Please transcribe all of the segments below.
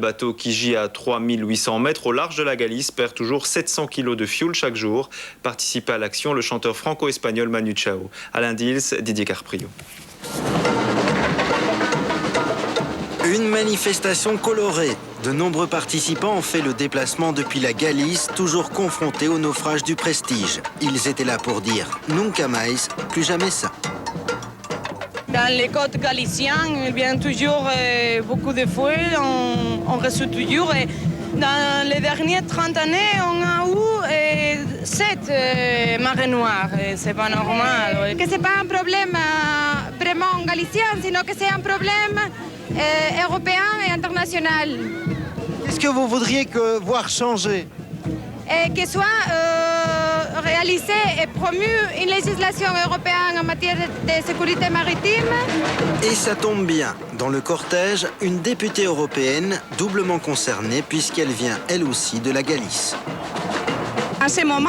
Le bateau qui gît à 3800 mètres au large de la Galice perd toujours 700 kg de fioul chaque jour. Participe à l'action le chanteur franco-espagnol Manu Chao. Alain Dils, Didier Carprio. Une manifestation colorée. De nombreux participants ont fait le déplacement depuis la Galice, toujours confrontés au naufrage du Prestige. Ils étaient là pour dire « Nunca mais, plus jamais ça ». Dans les côtes galiciennes, il vient toujours beaucoup de feu, on reçoit toujours. Et dans les dernières 30 années, on a eu 7 marées noires. C'est pas normal. Que c'est pas un problème vraiment galicien, sinon que c'est un problème européen et international. Qu'est-ce que vous voudriez voir changer? Et que soit réalisée et promue une législation européenne en matière de sécurité maritime. Et ça tombe bien. Dans le cortège, une députée européenne doublement concernée puisqu'elle vient elle aussi de la Galice. À ce moment,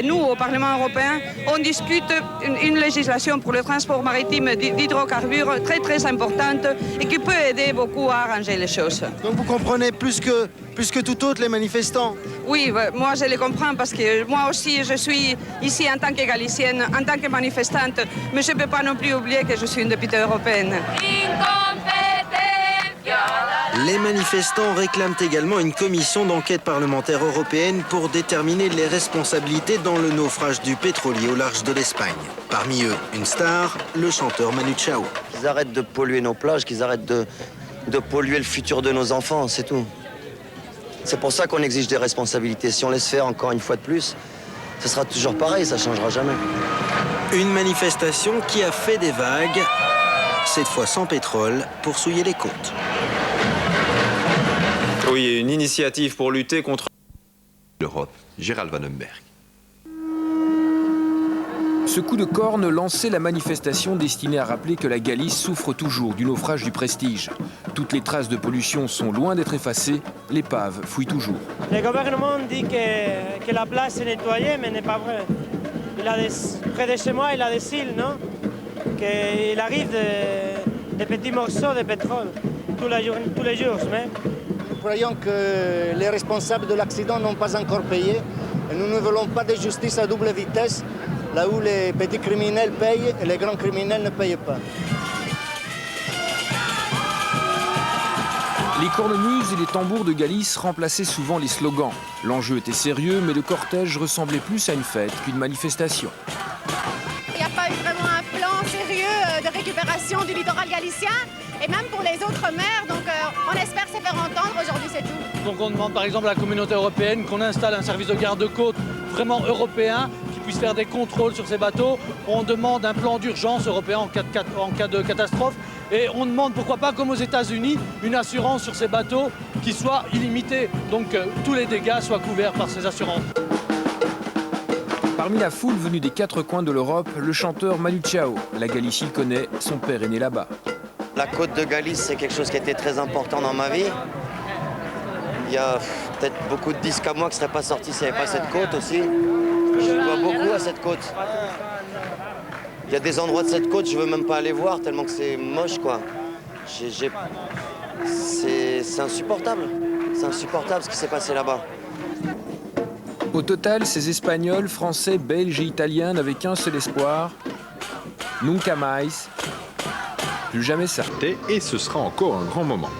nous, au Parlement européen, on discute une législation pour le transport maritime d'hydrocarbures très importante et qui peut aider beaucoup à arranger les choses. Donc vous comprenez plus que tout autre les manifestants? Oui, moi je les comprends parce que moi aussi je suis ici en tant que Galicienne, en tant que manifestante, mais je ne peux pas non plus oublier que je suis une députée européenne. Les manifestants réclament également une commission d'enquête parlementaire européenne pour déterminer les responsabilités dans le naufrage du pétrolier au large de l'Espagne. Parmi eux, une star, le chanteur Manu Chao. Qu'ils arrêtent de polluer nos plages, qu'ils arrêtent de polluer le futur de nos enfants, c'est tout. C'est pour ça qu'on exige des responsabilités. Si on laisse faire encore une fois de plus, ce sera toujours pareil, ça ne changera jamais. Une manifestation qui a fait des vagues, cette fois sans pétrole, pour souiller les côtes. Oui, une initiative pour lutter contre l'Europe, Gérald Vandenberg. Ce coup de corne lançait la manifestation destinée à rappeler que la Galice souffre toujours du naufrage du Prestige. Toutes les traces de pollution sont loin d'être effacées, l'épave fouille toujours. Le gouvernement dit que la plage est nettoyée, mais ce n'est pas vrai. Près de chez moi, il a des îles, non? Qu'il arrive des petits morceaux de pétrole tous les jours. Mais... Nous croyons que les responsables de l'accident n'ont pas encore payé. Et nous ne voulons pas de justice à double vitesse, là où les petits criminels payent et les grands criminels ne payent pas. Les cornemuses et les tambours de Galice remplaçaient souvent les slogans. L'enjeu était sérieux, mais le cortège ressemblait plus à une fête qu'une manifestation. Il n'y a pas eu vraiment un plan sérieux de récupération du littoral galicien et même pour les autres mers. Donc on espère se faire entendre aujourd'hui, c'est tout. Donc on demande par exemple à la communauté européenne qu'on installe un service de garde-côte vraiment européen qui puisse faire des contrôles sur ces bateaux. On demande un plan d'urgence européen en cas de catastrophe. Et on demande, pourquoi pas, comme aux États-Unis, une assurance sur ces bateaux qui soit illimitée. Donc tous les dégâts soient couverts par ces assurances. Parmi la foule venue des 4 coins de l'Europe, le chanteur Manu Chao. La Galicie le connaît, son père est né là-bas. La côte de Galice, c'est quelque chose qui était très important dans ma vie. Il y a peut-être beaucoup de disques à moi qui ne seraient pas sortis s'il n'y avait pas cette côte aussi. Je dois beaucoup à cette côte. Il y a des endroits de cette côte, je ne veux même pas aller voir tellement que c'est moche, quoi. C'est insupportable. C'est insupportable ce qui s'est passé là-bas. Au total, ces Espagnols, Français, Belges et Italiens n'avaient qu'un seul espoir. Nunca mais, plus jamais ça. Et ce sera encore un grand moment.